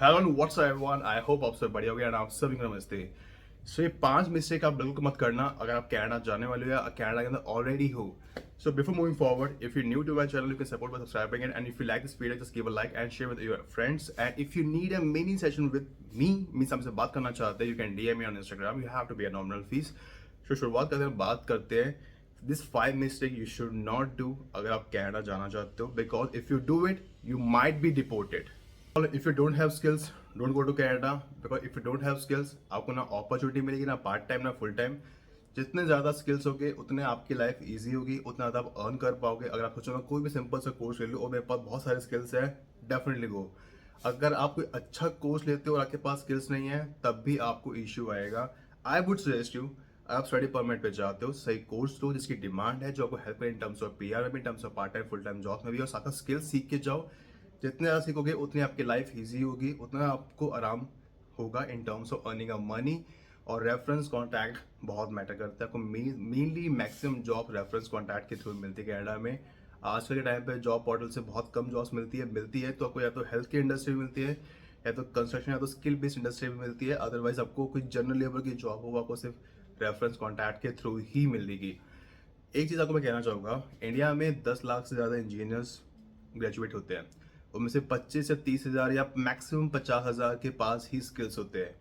Hello and what's up everyone, I hope आप सब बढ़िया हो गए एंड आप सभी को नमस्ते। सो ये 5 मिस्टेक आप बिल्कुल मत करना अगर आप कनाडा जाने वाले हो या कनाडा के अंदर ऑलरेडी हो। So before moving forward, if you new to my channel you can support by subscribing it, and if you like this video just give a like and share with your friends, and if you need a mini session with me means हमसे बात करना चाहते हैं, you can DM me on Instagram. You have to be a nominal fees. So शुरुआत करते हैं, बात करते हैं this 5 mistake you should not do अगर आप कनाडा जाना चाहते हो, because if you do it you might be deported. If you don't have skills, don't go to Canada, because if you don't have skills, आपको ना opportunity मिलेगी ना part time ना फुल टाइम। जितने ज़्यादा स्किल्स होगे उतने आपकी लाइफ इजी होगी, उतना ज़्यादा आप अर्न कर पाओगे। अगर आप सोचो कोई भी सिंपल सा कोर्स ले लो और मेरे पास बहुत सारे स्किल्स है, डेफिनेटली गो। अगर आप कोई अच्छा कोर्स लेते हो और आपके पास स्किल्स नहीं है तब भी आपको इश्यू आएगा। आई वुड सजेस्ट यू, आप स्टडी परमिट पे जाते हो, सही कोर्स लो जिसकी डिमांड है, जो आपको हेल्प करे इन टर्म्स ऑफ पीआर में भी, in terms of part time full time job में भी, और साथ स्किल्स सीख के जाओ। जितने ज़्यादा सीखोगे उतनी आपकी लाइफ ईजी होगी, उतना आपको आराम होगा in terms of earning a money. और रेफरेंस कॉन्टैक्ट बहुत मैटर करता है। आपको mainly maximum job reference contact के थ्रू मिलती है कनाडा में। आजकल के टाइम पे जॉब पोर्टल से बहुत कम जॉब्स मिलती है तो आपको या तो हेल्थ केयर इंडस्ट्री में मिलती है, या तो कंस्ट्रक्शन या तो स्किल बेस्ड इंडस्ट्री में मिलती है। अदरवाइज आपको कोई जनरल लेबर की जॉब हो आपको सिर्फ रेफरेंस कॉन्टैक्ट के थ्रू ही मिलेगी। एक चीज़ आपको मैं कहना चाहूँगा, इंडिया में 10 लाख से ज़्यादा इंजीनियर्स ग्रेजुएट होते हैं, उनमें से 25 से 30 हज़ार या मैक्सिमम 50 हज़ार के पास ही स्किल्स होते हैं।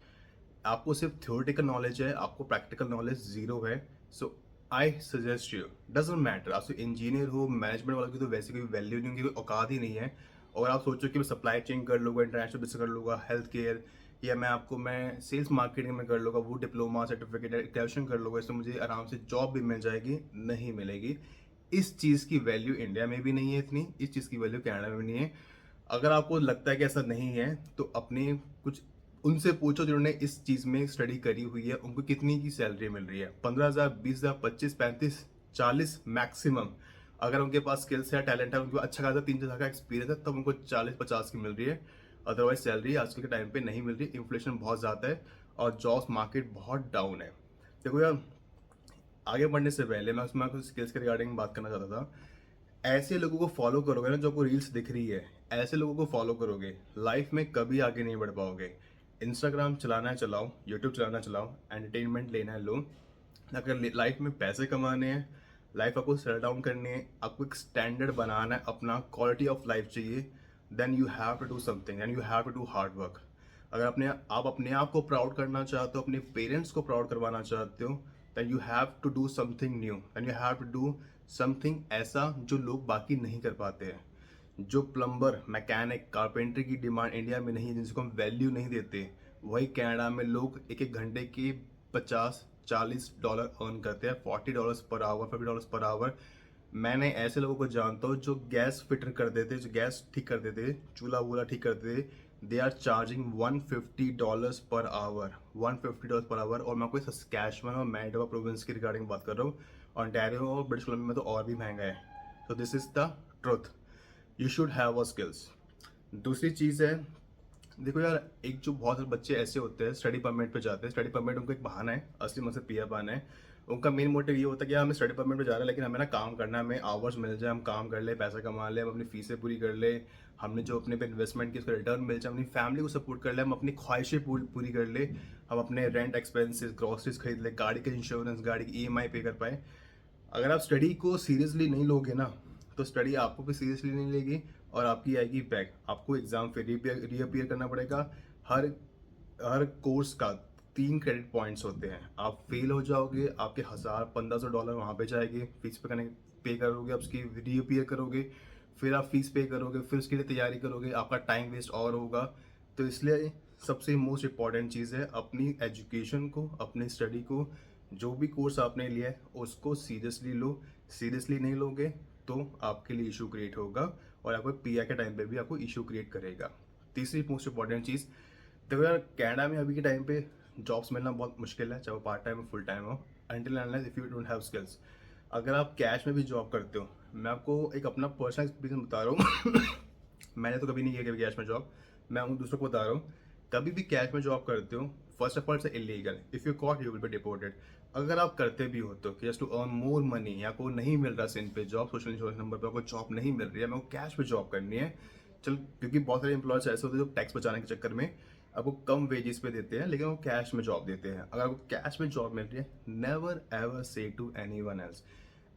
आपको सिर्फ थ्योरेटिकल नॉलेज है, आपको प्रैक्टिकल नॉलेज जीरो है। So I suggest you, doesn't matter आप इंजीनियर हो, मैनेजमेंट वालों की तो वैसे कोई वैल्यू नहीं होगी, कोई औकात ही नहीं है। और आप सोचो कि मैं सप्लाई चेन कर लूँगा, इंटरनेशनल बिजनेस कर लूँगा, हेल्थ केयर, या मैं सेल्स मार्केटिंग में कर लूँगा, वो डिप्लोमा सर्टिफिकेट ग्रेजुएशन कर लूँगा, इससे मुझे आराम से जॉब भी मिल जाएगी। नहीं मिलेगी। इस चीज़ की वैल्यू इंडिया में भी नहीं है इतनी, इस चीज़ की वैल्यू कनाडा में भी नहीं है। अगर आपको लगता है कि ऐसा नहीं है तो अपने कुछ उनसे पूछो जिन्होंने इस चीज़ में स्टडी करी हुई है, उनको कितनी की सैलरी मिल रही है। 15,000, 20,000, 25, 35, 40 मैक्सिमम। अगर उनके पास स्किल्स है, टैलेंट है, उनको अच्छा खासा 3 साल का एक्सपीरियंस है, तब उनको 40-50 की मिल रही है। अदरवाइज सैलरी आजकल के टाइम पे नहीं मिल रही। इन्फ्लेशन बहुत ज़्यादा है और जॉब्स मार्केट बहुत डाउन है। देखो यार, आगे बढ़ने से पहले मैं उसमें कुछ स्किल्स के रिगार्डिंग बात करना चाहता था। ऐसे लोगों को फॉलो करोगे ना, जो आपको रील्स दिख रही है, ऐसे लोगों को फॉलो करोगे, लाइफ में कभी आगे नहीं बढ़ पाओगे। इंस्टाग्राम चलाना है चलाओ, यूट्यूब चलाना है चलाओ, एंटरटेनमेंट लेना है लो। अगर लाइफ में पैसे कमाने हैं, लाइफ आपको सेटल डाउन करनी है, आपको एक स्टैंडर्ड बनाना है, अपना क्वालिटी ऑफ लाइफ चाहिए, then you have to do something and you have to do hard work. अगर आप अपने आप को प्राउड करना चाहते हो, अपने पेरेंट्स को प्राउड करवाना चाहते हो, then you have to do something new, then you have to do something ऐसा जो लोग बाकी नहीं कर पाते हैं। जो प्लम्बर, मैकेनिक, कारपेंटर की डिमांड इंडिया में नहीं है, जिसको हम वैल्यू नहीं देते, वही कनाडा में लोग एक एक घंटे के 50-40 डॉलर अर्न करते हैं, $40 पर आवर, $50 पर आवर। मैंने ऐसे लोगों को जानता हूँ जो गैस फिटर कर देते, जो गैस ठीक कर देते, चूल्हा वूल्हा ठीक करते थे, they are charging $150 per hour, $150 per hour. और मैं कोई सस्कैचुअन और मैनिटोबा प्रोविंस की रिगार्डिंग बात कर रहा हूँ, ओंटारियो और ब्रिटिश कोलंबिया में तो और भी महंगा है। So this is the truth, you should have a skills. दूसरी चीज़ है, देखो यार, एक जो बहुत सारे बच्चे ऐसे होते हैं स्टडी परमिट पे जाते हैं, स्टडी परमिट उनको एक बहाना है, असली मकसद पीआर बहाना है। उनका मेन मोटिव ये होता है कि हमें स्टडी परमिट पे जा रहे हैं लेकिन हमें ना काम करना है, हमें आवर्स मिल जाए, हम काम कर ले, पैसा कमा ले, हम अपनी फीसें पूरी कर ले, हमने जो अपने पे इन्वेस्टमेंट की उसका रिटर्न मिल जाए, अपनी फैमिली को सपोर्ट कर ले, हम अपनी ख्वाहिशें पूरी कर ले, हम अपने रेंट एक्सपेंसेस, ग्रॉसरीज खरीद ले, गाड़ी का इंश्योरेंस, गाड़ी की ईएमआई पे कर पाए। अगर आप स्टडी को सीरियसली नहीं लोगे ना, तो स्टडी आपको भी सीरियसली नहीं लेगी और आपकी आएगी बैक। आपको एग्जाम फिर रीअपियर करना पड़ेगा। हर हर कोर्स का 3 क्रेडिट पॉइंट्स होते हैं। आप फेल हो जाओगे, आपके 1,000-1,500 वहाँ पे जाएगी, फीस पे करोगे, आप उसकी रीअपियर करोगे, फिर आप फीस पे करोगे, फिर उसके लिए तैयारी करोगे, आपका टाइम वेस्ट और होगा। तो इसलिए सबसे मोस्ट इम्पॉर्टेंट चीज़ है अपनी एजुकेशन को, अपनी स्टडी को, जो भी कोर्स आपने लिया है उसको सीरियसली लो। सीरियसली नहीं लोगे तो आपके लिए इशू क्रिएट होगा और आपको पीआर के टाइम पे भी आपको इशू क्रिएट करेगा। तीसरी मोस्ट इंपॉर्टेंट चीज़, देखो यार, कनाडा में अभी के टाइम पे जॉब्स मिलना बहुत मुश्किल है, चाहे वो पार्ट टाइम हो फुल टाइम हो, until unless if you don't have skills. अगर आप कैश में भी जॉब करते हो, मैं आपको एक अपना पर्सनल एक्सपीरियंस बता रहा हूँ मैंने तो कभी नहीं किया कभी कैश में जॉब, मैं उन दूसरों को बता रहा हूँ। कभी भी कैश में जॉब करते हो, first of all it's illegal, if you caught you will be deported. अगर आप करते भी हो तो just to earn more money, या को नहीं मिल रहा सिन पे जॉब, सोशल इंश्योरेंस नंबर पे आपको जॉब नहीं मिल रही है, मेरे को कैश पे जॉब करनी है, चल, क्योंकि बहुत सारे एम्प्लॉयर्स ऐसे होते हैं जो टैक्स बचाने के चक्कर में आपको कम वेजेस पे देते हैं, लेकिन वो कैश में जॉब देते हैं। अगर आपको कैश में जॉब मिल रही है, never ever say to anyone else.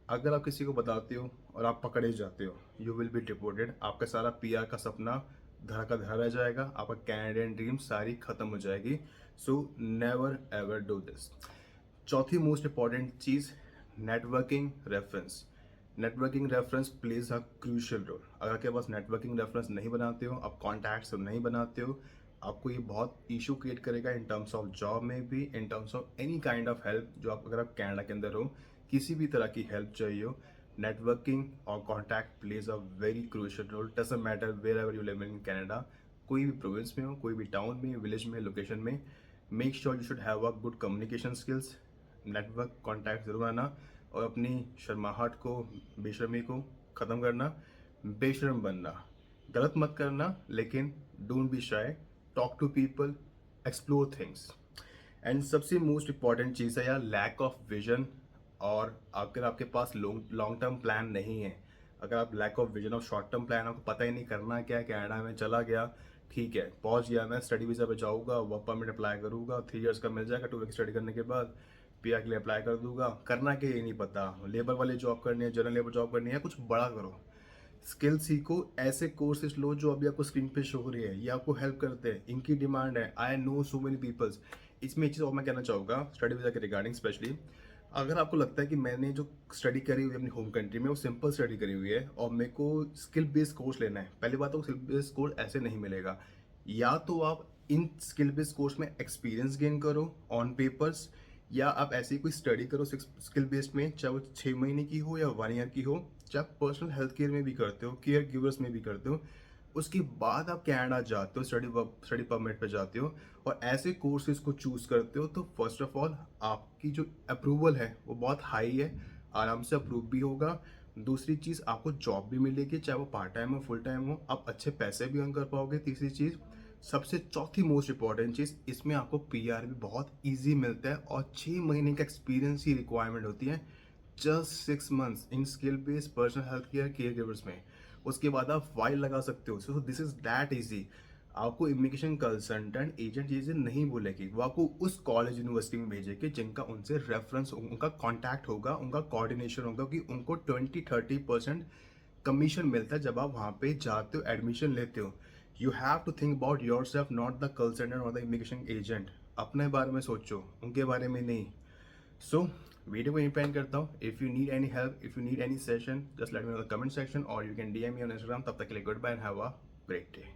अगर आप किसी को बताते हो और आप पकड़े जाते हो, यू विल बी डिपोर्टेड। आपका सारा पीआर का सपना धरा का धरा रह जाएगा, आपका कैनेडियन ड्रीम सारी खत्म हो जाएगी। So never ever do this. चौथी मोस्ट इंपॉर्टेंट चीज़, networking reference. Networking reference plays a crucial role. अगर आपके पास नेटवर्किंग रेफरेंस नहीं बनाते हो, आप कॉन्टैक्ट्स नहीं बनाते हो, आपको ये बहुत इशू क्रिएट करेगा इन टर्म्स ऑफ जॉब में भी, in terms of any kind of help. जो आप, अगर आप कनाडा के अंदर हो, किसी भी तरह की हेल्प चाहिए हो, नेटवर्किंग और contact plays a very crucial role. Doesn't matter wherever you live in Canada, कोई भी प्रोविंस में हो, कोई भी टाउन में, विलेज में, लोकेशन में, make sure you should have a good communication skills. Network contact जरूर आना, और अपनी शर्माहट को, बेशर्मी को ख़त्म करना, बेशर्म बनना, गलत मत करना, लेकिन don't be shy, talk to people, explore things. And सबसे मोस्ट इंपॉर्टेंट चीज़ है यार, लैक ऑफ विजन। और अगर आपके पास लॉन्ग टर्म प्लान नहीं है, अगर आप लैक ऑफ विजन और शॉर्ट टर्म प्लान, आपको पता ही नहीं करना क्या है, कनाडा में चला गया, ठीक है, पहुंच गया, मैं स्टडी वीज़ा पे जाऊँगा, वर्क परमिट अप्लाई करूँगा, 3 इयर्स का मिल जाएगा, 2 वीक स्टडी करने के बाद पीआर के लिए अप्लाई कर दूंगा, करना क्या ये नहीं पता, लेबर वाले जॉब करनी है, जनरल लेबर जॉब करनी है, कुछ बड़ा करो, स्किल सीखो, ऐसे कोर्सेज लो जो अभी आपको स्क्रीन पे शो हो रही है, ये आपको हेल्प करते हैं, इनकी डिमांड है। I know so many peoples. इसमें एक चीज़ और मैं कहना चाहूँगा स्टडी वीज़ा के रिगार्डिंग स्पेशली, अगर आपको लगता है कि मैंने जो स्टडी करी हुई है अपनी होम कंट्री में वो सिंपल स्टडी करी हुई है और मेरे को स्किल बेस्ड कोर्स लेना है, पहली बात तो स्किल बेस्ड कोर्स ऐसे नहीं मिलेगा। या तो आप इन स्किल बेस्ड कोर्स में एक्सपीरियंस गेन करो ऑन पेपर्स, या आप ऐसी कोई स्टडी करो स्किल बेस्ड में, चाहे वो 6 महीने की हो या 1 ईयर की हो, चाहे आप पर्सनल हेल्थ केयर में भी करते हो, केयर गिवर्स में भी करते हो, उसके बाद आप कनाडा जाते हो, स्टडी परमिट पे जाते हो और ऐसे कोर्सेज को चूज करते हो, तो फर्स्ट ऑफ ऑल आपकी जो अप्रूवल है वो बहुत हाई है, आराम से अप्रूव भी होगा। दूसरी चीज़, आपको जॉब भी मिलेगी, चाहे वो पार्ट टाइम हो फुल टाइम हो, आप अच्छे पैसे भी अर्न कर पाओगे। तीसरी चीज़, सबसे चौथी मोस्ट इंपॉर्टेंट चीज़, इसमें आपको पीआर भी बहुत इजी मिलता है और 6 महीने का एक्सपीरियंस ही रिक्वायरमेंट होती है, just 6 months in skill based personal health care care givers में। उसके बाद आप फाइल लगा सकते हो। So this is that easy. आपको इमिग्रेशन कंसल्टेंट एजेंट चीजें नहीं बोलेगी, वो आपको उस कॉलेज यूनिवर्सिटी में भेजेगी जिनका उनसे रेफरेंस, उनका कॉन्टैक्ट होगा, उनका कोऑर्डिनेशन होगा, कि उनको 20-30% कमीशन मिलता है जब आप वहाँ पे जाते हो, एडमिशन लेते हो। You have to think about your self, not the consultant और द इमिग्रेशन एजेंट। अपने बारे में सोचो, उनके बारे में नहीं। सो वीडियो को इंपेंड करता हूँ। If you need any help, if you need any session, just let me know the comment section और you can DM me on Instagram. तब तक के लिए good bye and have a great day.